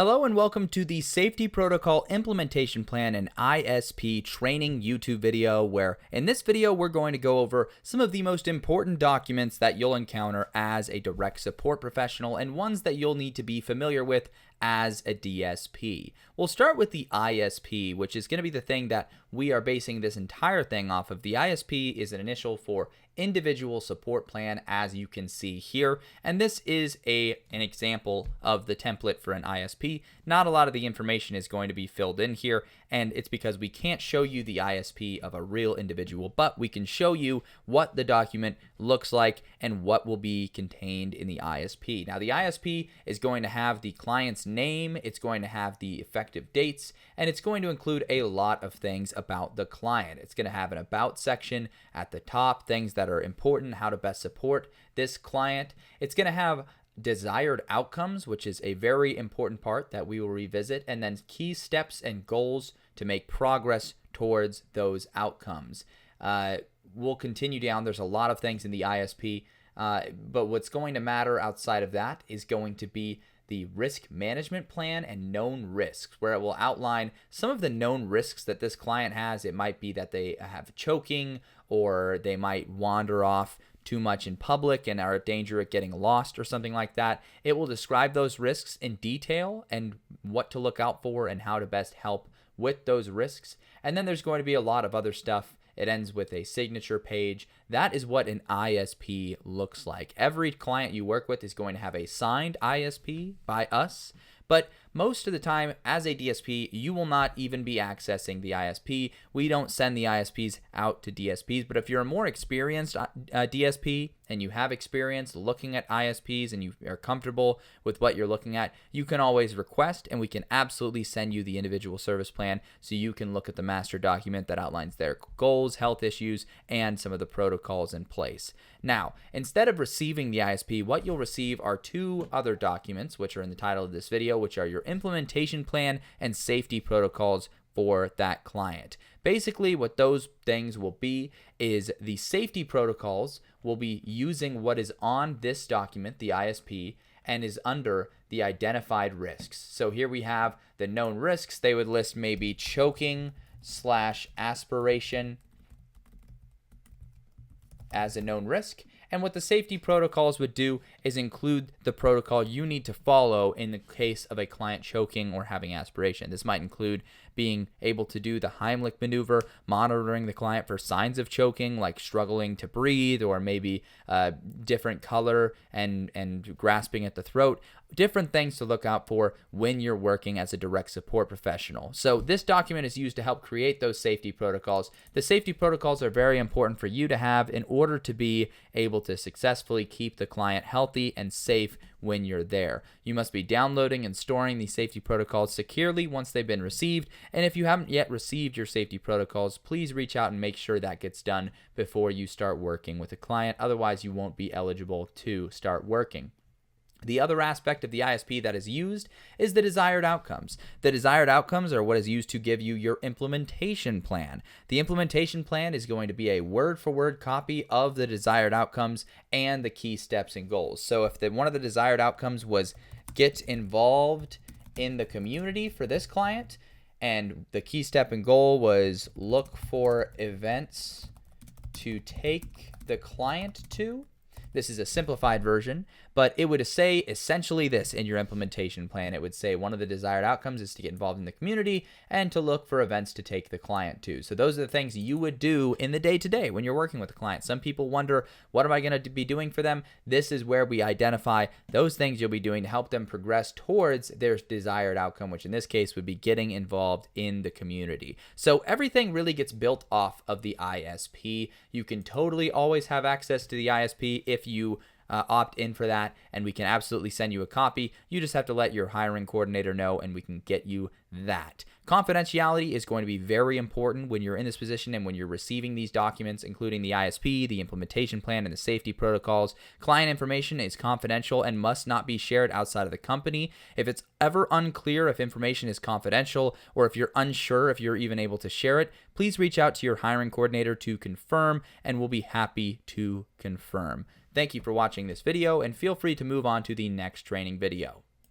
Hello and welcome to the Safety Protocol Implementation Plan and ISP Training YouTube video, where in this video we're going to go over some of the most important documents that you'll encounter as a direct support professional and ones that you'll need to be familiar with as a DSP. We'll start with the ISP, which is going to be the thing that we are basing this entire thing off of. The ISP is an initial for individual support plan, as you can see here, and this is an example of the template for an ISP. Not a lot of the information is going to be filled in here, and it's because we can't show you the ISP of a real individual, but we can show you what the document looks like and what will be contained in the ISP. Now, the ISP is going to have the client's name, it's going to have the effective dates, and it's going to include a lot of things about the client. It's going to have an about section at the top, things that are important, how to best support this client. It's going to have desired outcomes, which is a very important part that we will revisit, and then key steps and goals to make progress towards those outcomes. We'll continue down. There's a lot of things in the ISP, but what's going to matter outside of that is going to be the risk management plan and known risks, where it will outline some of the known risks that this client has. It might be that they have choking, or they might wander off too much in public and are at danger of getting lost or something like that. It will describe those risks in detail and what to look out for and how to best help with those risks. And then there's going to be a lot of other stuff. It ends with a signature page. That is what an ISP looks like. Every client you work with is going to have a signed ISP by us, but most of the time as a DSP, you will not even be accessing the ISP. We don't send the ISPs out to DSPs, but if you're a more experienced DSP and you have experience looking at ISPs and you are comfortable with what you're looking at, you can always request and we can absolutely send you the individual service plan so you can look at the master document that outlines their goals, health issues, and some of the protocols in place. Now, instead of receiving the ISP, what you'll receive are two other documents, which are in the title of this video, which are your implementation plan and safety protocols for that client. Basically, what those things will be is the safety protocols will be using what is on this document, the ISP, and is under the identified risks. So here we have the known risks. They would list maybe choking / aspiration as a known risk. And what the safety protocols would do is include the protocol you need to follow in the case of a client choking or having aspiration. This might include being able to do the Heimlich maneuver, monitoring the client for signs of choking, like struggling to breathe, or maybe different color and grasping at the throat. Different things to look out for when you're working as a direct support professional. So this document is used to help create those safety protocols. The safety protocols are very important for you to have in order to be able to successfully keep the client healthy and safe when you're there. You must be downloading and storing these safety protocols securely once they've been received. And if you haven't yet received your safety protocols, please reach out and make sure that gets done before you start working with a client. Otherwise, you won't be eligible to start working. The other aspect of the ISP that is used is the desired outcomes. The desired outcomes are what is used to give you your implementation plan. The implementation plan is going to be a word-for-word copy of the desired outcomes and the key steps and goals. So if one of the desired outcomes was get involved in the community for this client, and the key step and goal was look for events to take the client to, this is a simplified version, but it would say essentially this in your implementation plan. It would say one of the desired outcomes is to get involved in the community and to look for events to take the client to. So those are the things you would do in the day-to-day when you're working with a client. Some people wonder, what am I going to be doing for them? This is where we identify those things you'll be doing to help them progress towards their desired outcome, which in this case would be getting involved in the community. So everything really gets built off of the ISP. You can totally always have access to the ISP if you opt in for that, and we can absolutely send you a copy. You just have to let your hiring coordinator know, and we can get you that. Confidentiality is going to be very important when you're in this position and when you're receiving these documents, including the ISP, the implementation plan, and the safety protocols. Client information is confidential and must not be shared outside of the company. If it's ever unclear if information is confidential, or if you're unsure if you're even able to share it, please reach out to your hiring coordinator to confirm, and we'll be happy to confirm. Thank you for watching this video, and feel free to move on to the next training video.